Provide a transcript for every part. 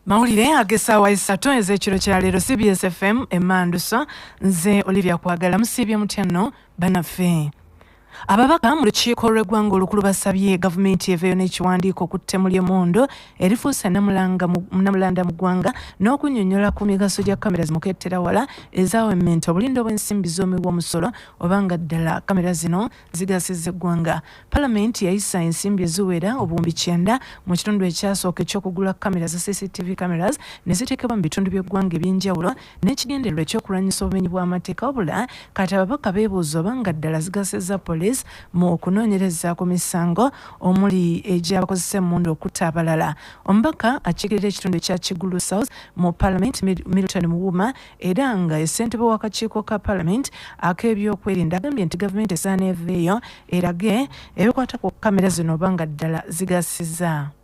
Amawulire ag'essaawa 3 Ezekiro kya leero CBS FM Emmanduso nze Olivia Kwagala musiibye mutya nno bannaffe. Ababaka mu lukiiko lw'eggwanga olukulu basabye gavumenti eveeyo n'ekiwandiiko ku ttemu ly'emmundu erifuuse nnamulanda mu ggwanga n'okunnyonnyola ku migaso gya kamera zimukeetterawala ezaawemmenta obulinde obw'ensimbi z'omusolo oba nga ddala kamera zino zigasizza eggwanga. Palamenti yayisa ensimbi eziwera obuwumbi 9 mu kitundu ekyasooka eky'okugula kamera za CCTV cameras ne ziteekebwa mu bitundu by'eggwanga eby'enjawulo n'ekigendererwa ekyokulwanyisa obumenyi bw'amateeka wabula kati ababaka beebuuza oba nga ddala zigasizza poliisi mu okunoonyereza ku misango omuli egy'abakozesa emmundu okutta abalala. Omubaka akiikirira ekitundu ekya Kigulu South mu Parliament Milton Muwuma era nga ssentebe w'akakiiko ka Parliament ak'ebyokwerinda agambye nti gavumenti esaana eveeyo erage ebikwata ku kamera zino oba nga ddala zigasizza.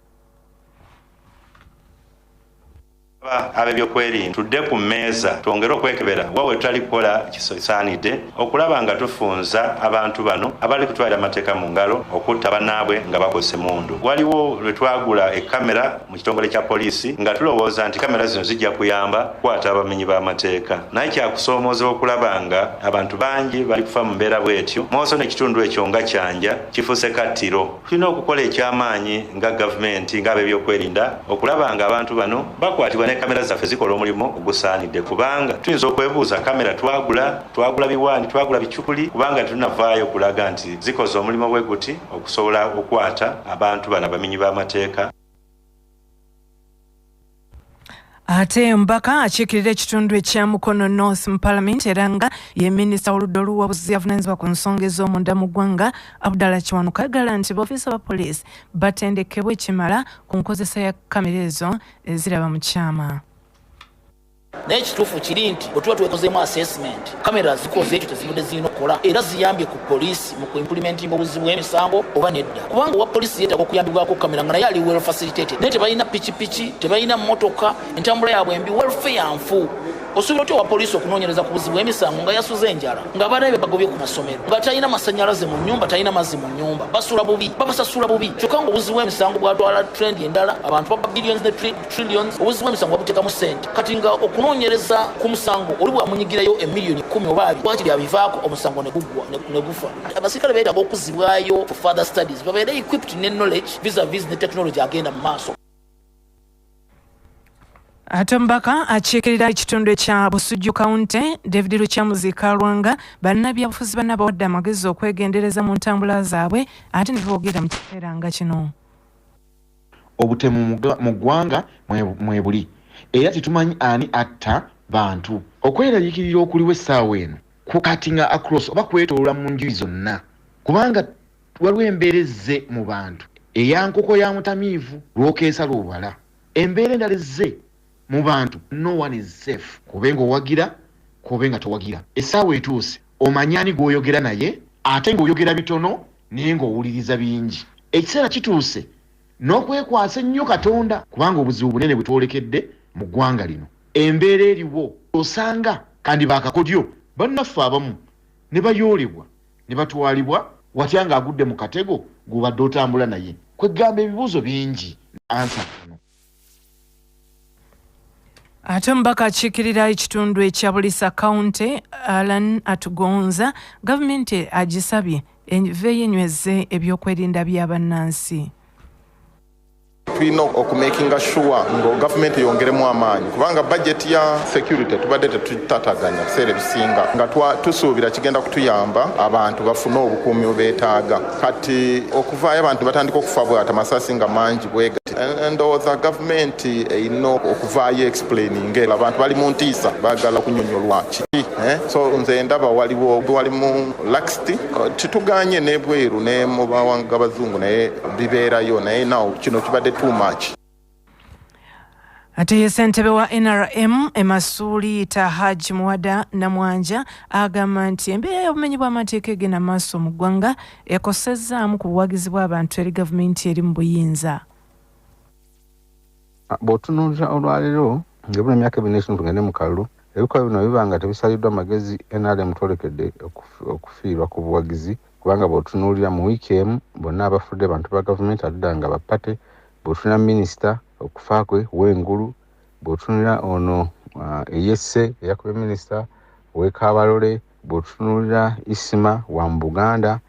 Ab'ebyokwerinda tudde ku mmeeza twongere okwekebera wawe tutali kukola kisaanidde okulaba nga tufunza abantu bano abali kutwalira amateeka mu ngalo okutta bannaabwe nga bakozesa emmundu. Waliwo lwe twagula ekkamera mu kitongole kya poliisi nga tulowooza nti kamera zino zijja kuyamba kukwata abamenyi b'amateeka, naye kyakusoomoozebwa okulaba nga abantu bangi bali kufa mu mbeera bw'etyo mooso n'ekitundu ekyo nga kyanja kifuuse kattiro. Tulina okukola eky'amaanyi nga gavumenti ng'ab'ebyokwerinda okulaba nga abantu bano bakwatibwa kamera zaffe zikola omulimu ogusaanidde, kubanga tuyinza okwebuuza kamera twagula biwaani twagula bicukuli kubanga tunavaayo kulaga nti zikoze omulimu bwe guti okusobola okukwata abantu bano abamenyi b'amateeka. Ate mbaka akiikirira ekitundu ekya Mukono North mu Parliament era nga ye minisita w'oludda oluwabuzi avunaanyizibwa ku nsonga ez'omunda mu ggwanga Abdallah Kiwanuka agala nti b'ofiisa ba poliisi batendekebwe ekimala ku nkozesa ya kamera ezo eziraba mu kyama. Naye ekituufu kiri nti bwe tuba twekozeemu assessment kamera zikoze ekyo tezivudde zirina okukola era ziyambye ku poliisi mu kuimplementinga obuzi bw'emisango oba nedda, kubanga owa poliisi yeetaaga okuyambibwako kamera nga naye ali well facilitated naye tebalina pikipiki tebalina mmotoka entambula yaabwe embi welfare nfu. Osobola otya owa poliisi okunoonyereza ku buzi bw'emisango nga yasuze enjala nga abaana be bagobye ku masomero nga talina masannyalaze mu nnyumba talina mazzi mu nnyumba basula bubi babasasula bubi kyokka nga obuzi bw'emisango bwatwala trend endala abantu baba billions ne trillions obuzi bw'emisango babuteekamu ssente kati nga okunoonyereza ku musango oli bwamunyigirayo emiliyoni 10 oba 2 wakiri abivaako omusango ne gufa. Abasirikale beetaaga okuzibwayo for further studies babeere equipped ne knowledge vis-a-vis ne technology agenda mu maaso. Ate mbaka akiikirira ekitundu ekya Busujju County David Lukyamuzi Kalwanga bannabyabufuzi banna bawadde amagezi okwegendereza mu ntambula zaabwe ate ne boogera mu kiseera nga kino. Obutemu mu ggwanga mwebuli era tetumanyi ani atta bantu. Okweraliikirira okuliwo essaawa eno kukatinga across oba kwetoloola mu njuyi zonna kubanga waliwo embeera ezze mu bantu eya nkoko ya mutamiivu lwokeesa lwobala. Embeera endala ezze mu bantu no one is safe kubenga owagira kubenga towagira. Essaawa etuuse omanyani gw'oyogera naye ate ng'oyogera bitono naye ng'owuliriza bingi. Ekiseera kituuse n'okwekwasa ennyo Katonda kubanga obuzibu bunene bwe twolekedde mu ggwanga lino. Embeera eriwo osanga kandi baakakodyo bannaffe abamu ne bayoolebwa ne batwalibwa watya ng'agudde mu katego gw'obadde otambula naye. Kwegamba ebibuuzo bingi ansa kano. Ate mbaka akiikirira ekitundu ekya Bulisa County Alan Atugonza gavumenti agisabye eveeyo enyweze ebyokwerinda by'abannansi. Tulina okumakinga sure nga gavumenti yongeremu amaanyi kubanga budget ya security tubadde tetutataganya biseera ebisinga nga tusuubira kigenda kutuyamba abantu bafune obukuumi beetaaga. Kati okuvaayo abantu batandika okufa bw'ati amasasi nga mangi bwega ndowooza gavumenti erina okuvaayo explaining abantu bali mu ntiisa baagala okunyonyolwa kiki so nze ndaba wali mu laxity tituganye n'ebweru ne mu bawanga bazungu naye bibeerayo naye nawo kino kibadde too much. Ate ye ssentebe wa NRM Emasuuli Haji Muwada Namwanja agamba nti embeera y'obumenyi bw'amateeka egenda maaso mu ggwanga ekosezaamu ku buwagizi bw'abantu eri gavumenti eri mu buyinza. Bw'otunuulira olwaleero ng'ebula emyaka 2 tugende mu kalulu ebikola bino biba nga tebisaliddwa amagezi NRM twolekedde okufiirwa ku buwagizi kubanga bw'otunuulira mu wiiki emu bonna abafudde bantu ba gavumenti adda nga bapate bw'otuna minisita okufa kwe w'engulu bw'otunulira ono eyesse eyakube minisita ow'Ekabalole, bw'otunulira Isima wa mu Buganda,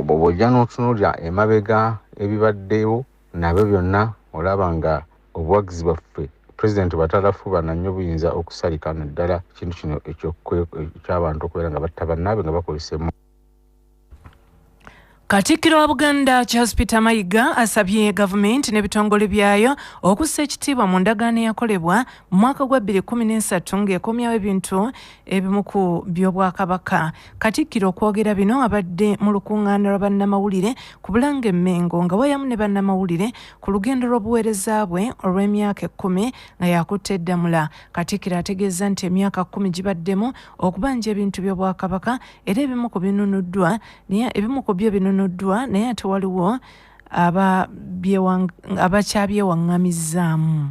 bw'ojja n'otunulira emabega ebibaddewo nabyo byonna olaba nga obuwagizi bwaffe pulezidenti batalafuba na nnyo buyinza okusalika naddala ekintu kino eky'abantu okubeera nga batta bannaabwe nga bakozesemu. Katikkiro wa Buganda Charles Peter Mayiga asabye gavumenti n'ebitongole byayo okussa ekitiibwa mu ndagaano eyakolebwa mu mwaka gwa 2013 ng'ekomyawo ebintu ebimu ku by'Obwakabaka. Katikkiro okwogera bino abadde mu lukuŋŋaana lwa bannamawulire ku Bulange Mmengo nga wayamu ne bannamawulire ku lugendo lw'obuweereza bwe olw'emyaka 10 nga yakutte eddamula. Katikkiro ategeeza nti emyaka 10 gibaddemu okubanja ebintu by'Obwakabaka era ebimu ku byo binunuddwa naye ate waliwo abakyabyewaŋŋamizzaamu.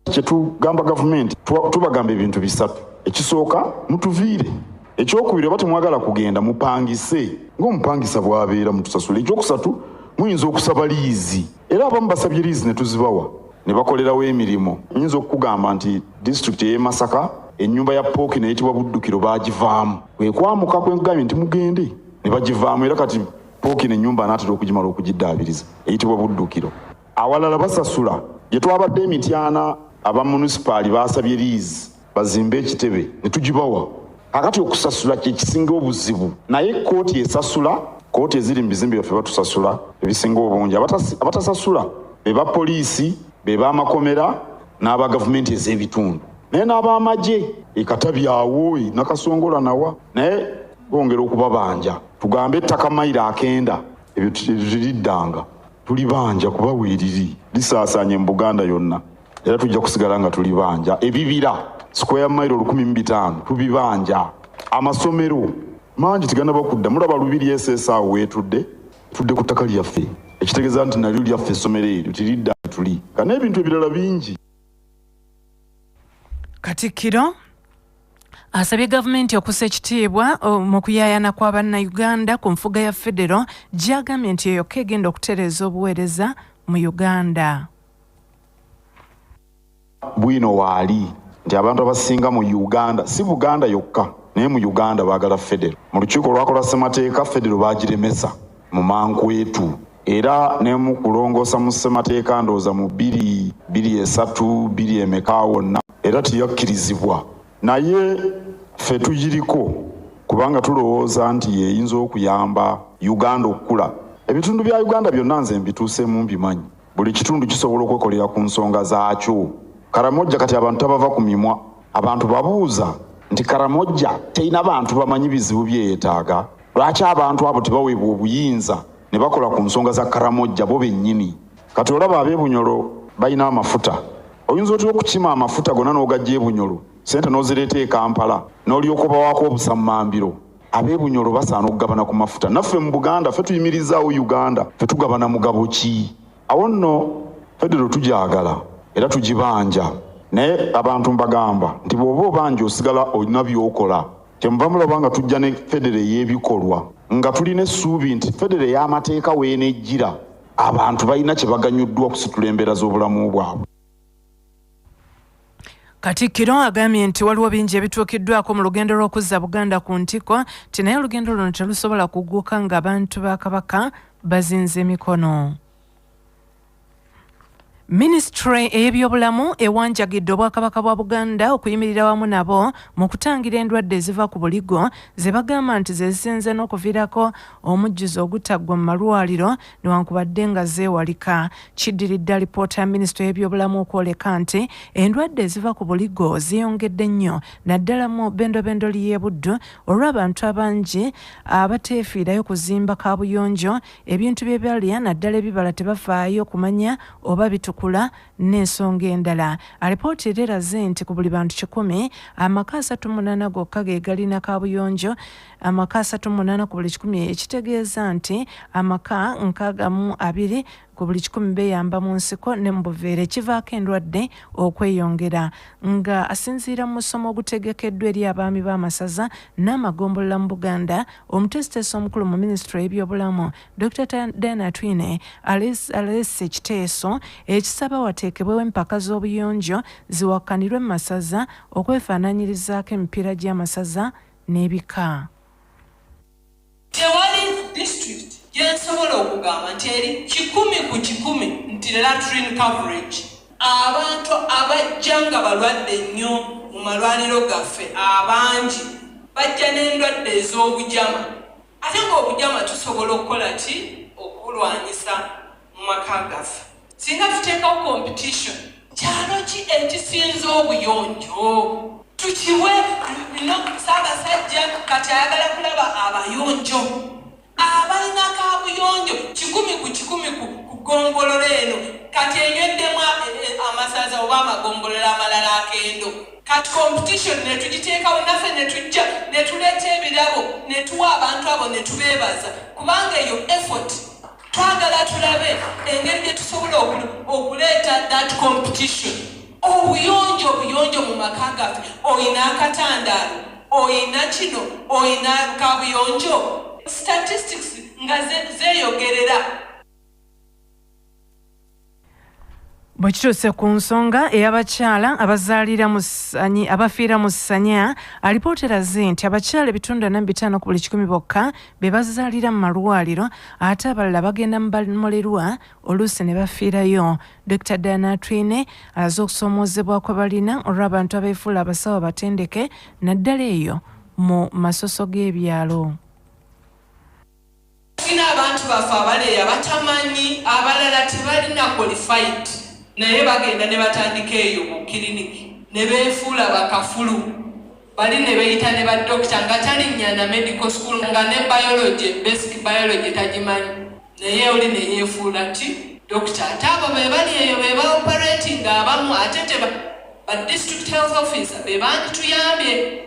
Kyetugamba gavumenti tubagamba ebintu bisatu. Ekisooka mutuviire, ekyokubiri oba temwagala kugenda mupangise ng'omupangisa bw'abeera mutusasule. Ekyokusatu muyinza okusaba liizi era abamu basabye liizi ne tuzibawa ne bakolerawo emirimu. Nyinza okukugamba nti disitulikiti ey'e Masaka ennyumba ya Pooki neyitibwa Buddukiro baagivaamu. Kwekwamuka kwengambye nti mugende ne bagivaamu era kati Pooki n'ennyumba anaatera okugimala okugiddaabiriza eyitibwa Buddukiro. Awalala basasula gye twabadde Emityana aba munisipaali baasabye liizi bazimbe ekitebe ne tugibawa. Kakati okusasula kye kisinga obuzibu naye kkooti esasula, kkooti eziri mu bizimbe byaffe batusasula ebisinga obungi. Abatasasula be ba poliisi, be b'amakomera n'aba gavumenti ez'ebitundu. Naye n'ab'amagye ekatabyawo nakasongola nawa naye bongera okubabanja. Tugambe ettaka mayiro akenda ebyo tiriddanga tulibanja kuba weeriri lisaasaanye mu Buganda yonna era tujja kusigala nga tulibanja. Ebibira square mayiro 1500 tubibanja. Amasomero mangi tigana bakudda mulaba Lubiri Saawa weetudde tudde ku ttaka lyaffe ekitegeeza nti nalyo lyaffe essomero eryo tiridda tuli kana ebintu ebirala bingi. Katikkiro asabye gavumenti okussa ekitiibwa mu kuyaayana kwa bannayuganda ku nfuga ya federo gy'agambye nti yokka egenda okutereeza obuweereza mu Uganda. Bwino waali nti abantu abasinga mu Uganda si Buganda yokka naye mu Uganda baagala federo. Mu lukiiko lwakola ssemateeka federo baagiremesa mu Mankwetu era ne mu kulongoosa mu ssemateeka ndowooza mu 2 emeka wonna era tiyakkirizibwa. Naye ffe tugiriko kubanga tulowooza nti yeyinza okuyamba Uganda okukula. Ebitundu bya Uganda byonna nze mbituuseemu mbimanyi. Buli kitundu kisobola okwekolera ku nsonga zaakyo. Karamojja kati abantu tabava ku mimwa. Abantu babuuza nti Karamojja terina bantu bamanyi bizibu byeyeetaaga. Lwaki abantu abo tebaweebwa obuyinza ne bakola ku nsonga za Karamojja bo bennyini? Kati olaba ab'ebunyolo balina amafuta. Oyinza otya okukima amafuta gonna n'ogajja ebunyolo sente n'ozireeta e Kampala n'olyoka obawaako obusammambiro. Ab'ebunyolo basaana okugabana ku mafuta. Naffe mu Buganda ffe tuyimirizaawo Uganda ffe tugabana mugabo ki? Awo nno federo tugyagala era tugibanja naye abantu mbagamba nti bw'oba obanja osigala olina by'okola. Kyemuva mulaba nga tujja ne federo ey'ebikolwa nga tulina essuubi nti federo ey'amateeka weenejjira abantu balina kye baganyuddwa okusitula embeera z'obulamu bwabwe. Katikkiro agambye nti waliwo bingi ebituukiddwako mu lugendo lw'okuzza Buganda ku ntiko nti naye olugendo luno terusobola kugguka ng'abantu ba Kabaka bazinze emikono. Ministry ey'ebyobulamu ewanjagidde Obwakabaka bwa Buganda okuyimirira wamu nabo mu kutangira endwadde eziva ku buligo ze bagamba nti ze zisinze n'okuviirako omujjuzo ogutaggwa mu malwaliro newankubadde nga zeewalika. Kiddiridde alipoota ya Ministry y'ebyobulamu okwoleka nti endwadde eziva ku buligo ziyongedde nnyo naddala mu bendobendo ly'e Buddu olw'abantu abangi abateefiirayo kuzimba kaabuyonjo ebintu bye balya naddala ebibala tebafaayo kumanya oba bitukula n'ensonga endala. Alipoota eraze nti ku buli bantu 100 amaka 38 gokka ge galina kaabuyonjo, amaka 38 ku buli 100 ekitegeeza nti amaka 62 ku buli 100 beeyamba mu nsiko ne mu buveera ekivaako endwadde okweyongera nga asinziira mu musomo ogutegekeddwa eri abaami b'amasaza n'amagombolola mu Buganda. Omuteesiteesi omukulu mu minisitule y'ebyobulamu Dr. Diana Twine alese ekiteeso ekisaba wateekebwewo empaka z'obuyonjo ziwakkanirwe mu masaza okwefaananyirizaako emipiira gy'amasaza n'ebika. Tewali district gyensobola okugamba nti eri 100 ku 100 nti latrine coverage. Abantu abajja nga balwadde nnyo mu malwaliro gaffe abangi bajja n'endwadde ez'obujama. Ate ng'obujama tusobola okukola ki okulwanyisa mu maka gaffe. Singa tuteekawo competition, kyalo ki ekisinza obuyonjo? Tukiwe Ssaabasajja kati ayagala kulaba abayonjo abalina kaabuyonjo 100 ku 100 ku gombolola eno kati enyweddemu amasaza oba amagombolola amalala akendo. Kati competition ne tugiteekawo naffe ne tujja ne tuleeta ebirabo ne tuwa abantu abo ne tubeebaza kubanga eyo effort twagala tulabe engeri gye tusobola okuleeta that competition. Obuyonjo mu maka gaffe, oyina akatandaalo, oyina kino, oyina kabuyonjo. Statistics nga zeeyogerera. Bwe kituuse ku nsonga ey'abakyala abafiira mu ssanya, alipoota eraze nti abakyala 5.5 ku buli 100 bokka be bazaalira mu malwaliro ate abalala bagenda mu bamolerwa oluusi ne bafiirayo. Dr. Diana Twine alaze okusoomoozebwa kwe balina olw'abantu abeefuula abasawo batendeke naddala eyo mu masoso g'ebyalo. Tulina abantu baffe abaleeya batamanyi, abalala tebalina qualified. Naye bagenda ne batandika eyo mu kiriniki ne beefuula bakafulu bali ne beeyita ne badokita nga talinnya na medical school nga ne biology, basic biology tagimanyi, naye oli ne yeefuula ti dokita. Ate abo be bali eyo be baoperating abamu ate ba district health officer be bandituyambye.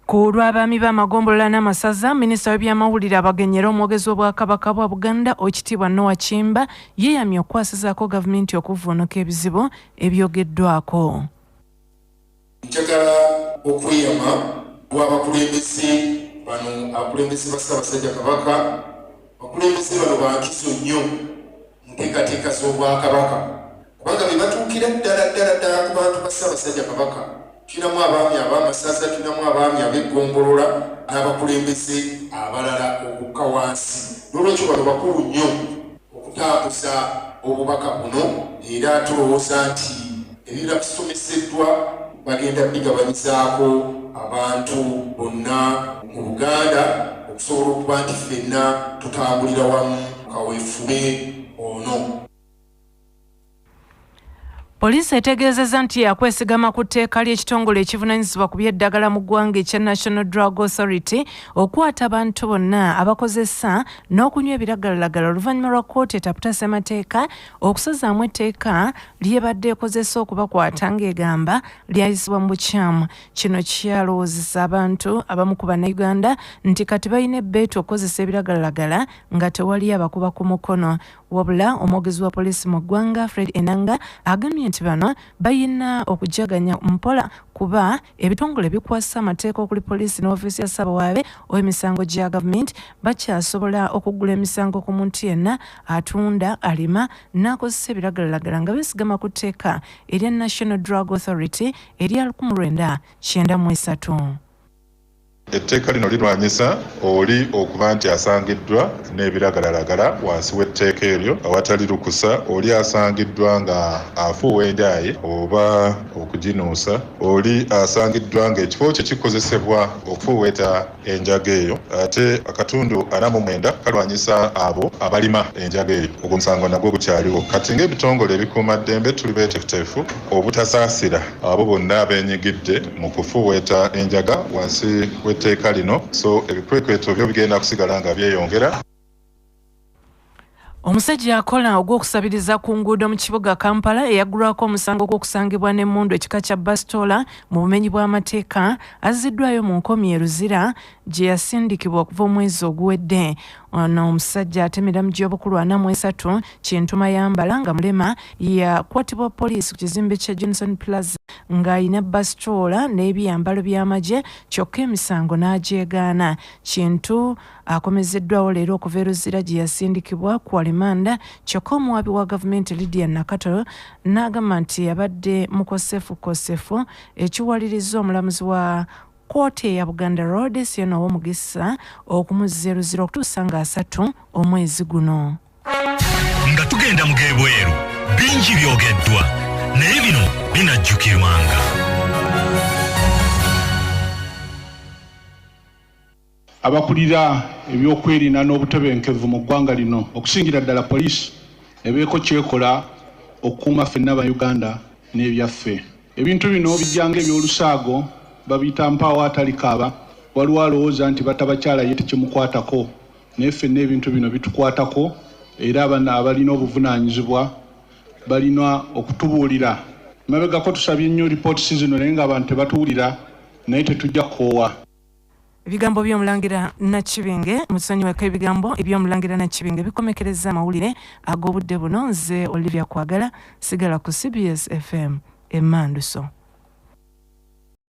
Ku lw'abaami b'amagombolola n'amasaza, minisita w'ebyamawulire abagenyera omwogezi w'obwakabaka bwa Buganda Oweekitiibwa Noah Kimba yeeyamye okukwasizaako gavumenti okuvvuunuka ebizibu ebyogeddwako. Njagala okweyama lw'abakulembeze bano, abakulembeze ba Ssaabasajja Kabaka. Abakulembeze bano bankizo nnyo mu nteekateeka z'obwakabaka kubanga be batuukira ddala ku bantu ba Ssaabasajja Kabaka. Tulinamu abaami ab'amasaza, tulinamu abaami ab'eggombolola n'abakulembeze abalala okukka wansi. N'olwekyo bano bakulu nnyo okutambuza obubaka buno, era tulowooza nti ebirala bisomeseddwa bagenda bigabanyizaako abantu bonna mu Buganda okusobola okuba nti ffenna tutambulira wamu kaweefube ono. Poliisi etegeezezza nti yakwesigama ku tteeka ly'ekitongole ekivunaanyizibwa ku by'eddagala mu ggwanga ekya National Drug Authority okukwata abantu bonna abakozesa n'okunywa ebiragalalagala oluvannyuma lwa kkooti etaputa ssemateeka okusazaamu etteeka lyebadde ekozesa okubakwata ng'egamba lyayisibwa mu bukyamu. Kino kyalowoozesa abantu abamu ku Bannayuganda nti kati balina ebbeetu okukozesa ebiragalalagala nga tewali abakuba ku mukono. Wabula omwogezi wa poliisi mu ggwanga Fred Enanga agambye nti bano bayina okujaganya mpola kuba ebitongole bikwasa amateeka okuli poliisi n'ofiisi ya Ssaabawabe ow'emisango gya gavumenti bakyasobola okugula emisango ku muntu yenna atunda, alima n'akozesa ebiragalalagala nga beesigama ku tteeka erya National Drug Authority erya 1993. Etteeka lino lirwanyisa oli okuba nti asangiddwa n'ebiragalalagala wansi w'etteeka eryo awatali lukusa, oli asangiddwa nga afuuwa endaaye oba okuginuusa, oli asangiddwa ng'ekifo kye kikozesebwa okufuuweta enjaga eyo. Ate akatundu 49 kalwanyisa abo abalima enjaga eyo. Ogwo omusango nagwo gukyaliwo. Kati ng'ebitongole ebikuumaddembe tuli beeteefuteefu obutasaasira abo bonna abeenyigidde mu kufuuweta enjaga wansi w'etteeka lino, so ebikwekweto byo bigenda kusigala nga byeyongera. Omusajja akola ogw'okusabiriza ku nguudo mu kibuga Kampala eyaggulwako omusango gw'okusangibwa n'emmundu ekika kya basitoola mu bumenyi bw'amateeka azziddwayo mu nkomyi e Luzira gye yasindikibwa okuva omwezi oguwedde. ono omusajja atemera mu gy'obukulu 43 Kintu Mayambala nga mulema yakwatibwa poliisi ku kizimbe kya Johnson Plaza ng'alina basitoola n'ebyambalo by'amagye kyokka emisango n'agyegaana. Kintu akomezeddwawo leero okuva e Luzira gye yasindikibwa ku alimanda kyokka omuwabi wa gavumenti Lydia Nakato n'agamba nti yabadde mukosefu ekiwaliriza omulamuzi wa kkooti ya Buganda Road Siona Owomugisa okumuzza e Luzira okutuusa nga 3 omwezi guno. Nga tugenda mu geebweru bingi byogeddwa naye bino binajjukirwanga. Abakulira ebyokwerinda n'obutebenkevu mu ggwanga lino okusingira ddala poliisi ebeeko kyekola okukuuma ffenna ba Uganda n'ebyaffe. Ebintu bino bijjanga ebyolusaago babiyita mpaawo atali kaaba, waliwo alowooza nti batabakyala ye tekimukwatako naye ffenna ebintu bino bitukwatako era abalina obuvunaanyizibwa balina okutubuulira. Mabegako tusabye nnyo lipooti zino naye ng'abantu tebatuwulira naye tetujja kukoowa. Ebigambo by'omulangira Nakibinge musonyiweko ebigambo eby'omulangira Nakibinge bikomekereza amawulire ag'obudde buno. Nze Olivia Kwagala sigala ku CBS FM Emmanduso.